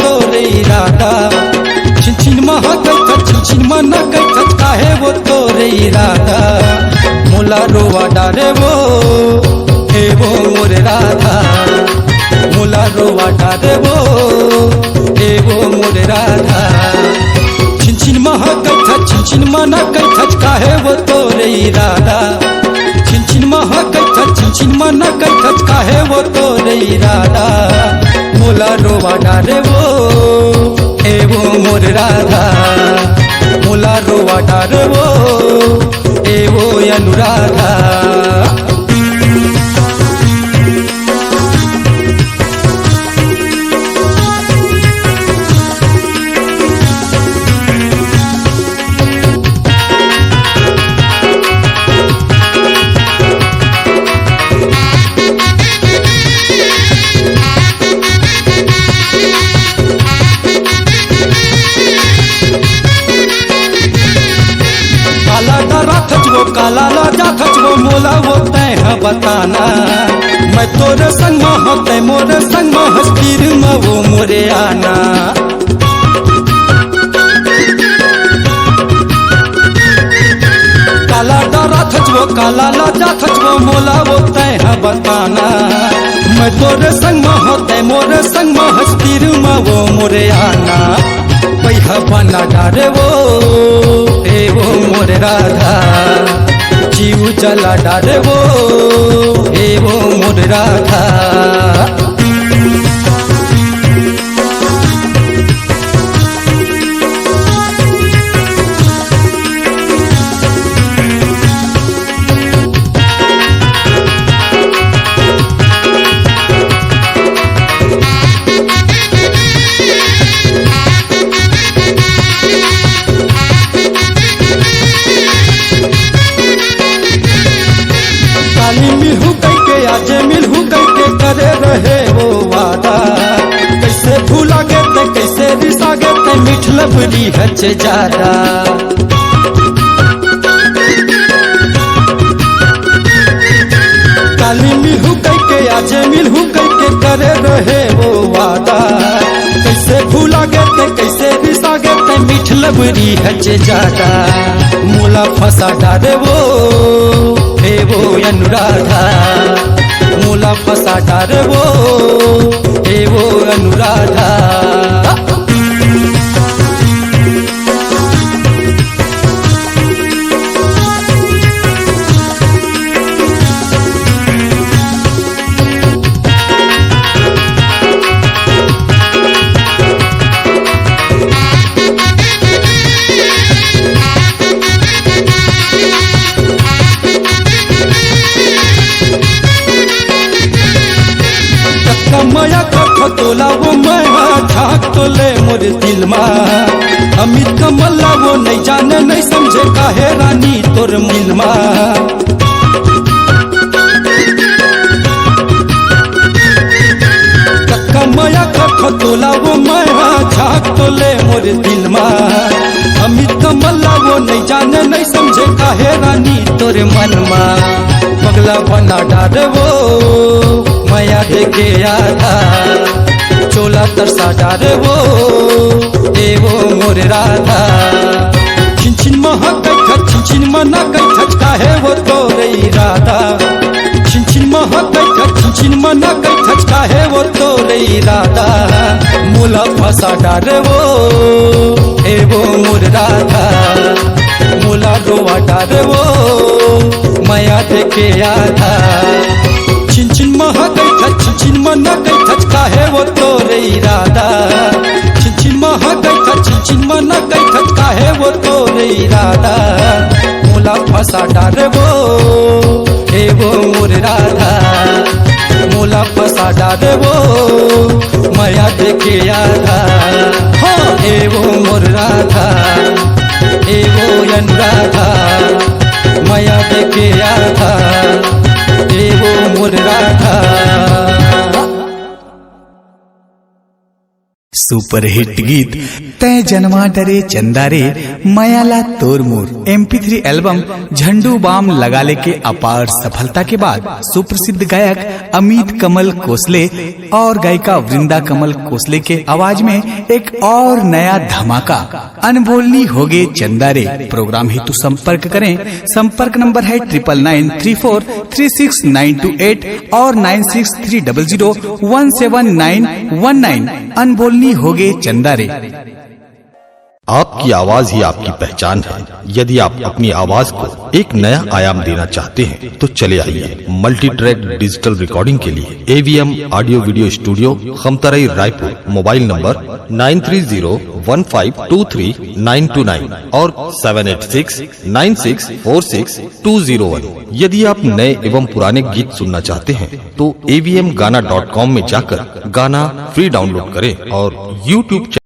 तोरे इरादा। छिन छिन महकैत छिन छिन मनकैत काहे वो तोरे इरादा। मोला रोवा डारे वो हे वो मोर राधा। मोला रोवा डारे वो हे वो मोर राधा। छिन छिन महकैत छिन छिन मनकैत काहे वो तोरे इरादा। छिन छिन महकैत छिन छिन मनकैत काहे वो तोरे इरादा। मोला रोवा डारे वो हे वो मोर राधा। मोला रोवा डारे वो हे वो अनुराधा। काला लाजा खचबो मोला वो तय बताना। मैं तोरे संग में होते मोरे संग में हस्तीर में वो मोरे आना। काला डरा खचबो काला लाजा खचबो मोला वो तय बताना। मैं तोरे संग में होते मोरे संग में हस्तीर में वो मोरे आना। पैहा बना डारे वो हे वो मोर राधा। जीव जला डारे वो हे वो मोर राधा। आज मिलहू कैके करे रहे वो वादा। कैसे भूला गे ते कैसे रिसा गे ते मीठ लबली हच ज्यादा। काली मिलहू कैके आज मिलहू कैके करे रहे वो वादा। कैसे भूला गे ते कैसे रिसा गे ते मीठ लबली हच ज्यादा। मोला फंसा डारे वो हे वो अनुराधा। मोला फंसा डारे वो हे वो अनुराधा। मया कथ तोला वो मैं झाक तोले मोर दिल मा। अमित कमला वो नहीं जाने नहीं समझे काहे रानी तोर मिल मा। मया कथ तोला वो मैं झाक तोले मोर दिल मा। अमित कमला वो नहीं जाने नहीं समझे काहे रानी तोर मन मा। पगला बना डारे वो माया देखे आधा। चोला तरसा डारे वो हे वो मोर राधा। छिन छिन महकैत छिन छिन मनकैत काहे वो तोरे इरादा। छिन छिन महकैत छिन छिन मनकैत काहे वो तोरे इरादा। मोला फंसा डारे वो हे वो मोर राधा। मोला रोवा डारे वो माया देखे आधा। छिन छिन महकैत छिन छिन मनकैत काहे वो तोरे इरादा। छिन छिन महकैत छिन छिन मनकैत काहे वो तोरे इरादा। मोला फंसा डारे वो हे वो मोर राधा। मोला फंसा डारे वो माया देखे आधा। हाँ हे वो मोर राधा हे वो अनुराधा। माया देखे आधा हे वो मोर राधा। सुपर हिट गीत तय जन्मा डरे चंदारे मयाला तोरमुर MP3 एल्बम झंडू बाम लगाले के अपार सफलता के बाद सुप्रसिद्ध गायक अमित कमल कोसले और गायिका वृंदा कमल कोसले के आवाज में एक और नया धमाका अनबोलनी होगे चंदारे प्रोग्राम हेतु संपर्क करें। संपर्क नंबर है 9994369228 और 9630017919। अनबोलनी होगे चंदारे। आपकी आवाज ही आपकी पहचान है। यदि आप अपनी आवाज को एक नया आयाम देना चाहते हैं तो चले आइए मल्टी ट्रैक डिजिटल रिकॉर्डिंग के लिए AVM audio video studio Khamtarai Raipur. Mobile number 9301523929 और 7869646201। यदि आप नए एवं पुराने गीत सुनना चाहते हैं तो avmgana.com में जाकर गाना फ्री डाउनलोड करें और YouTube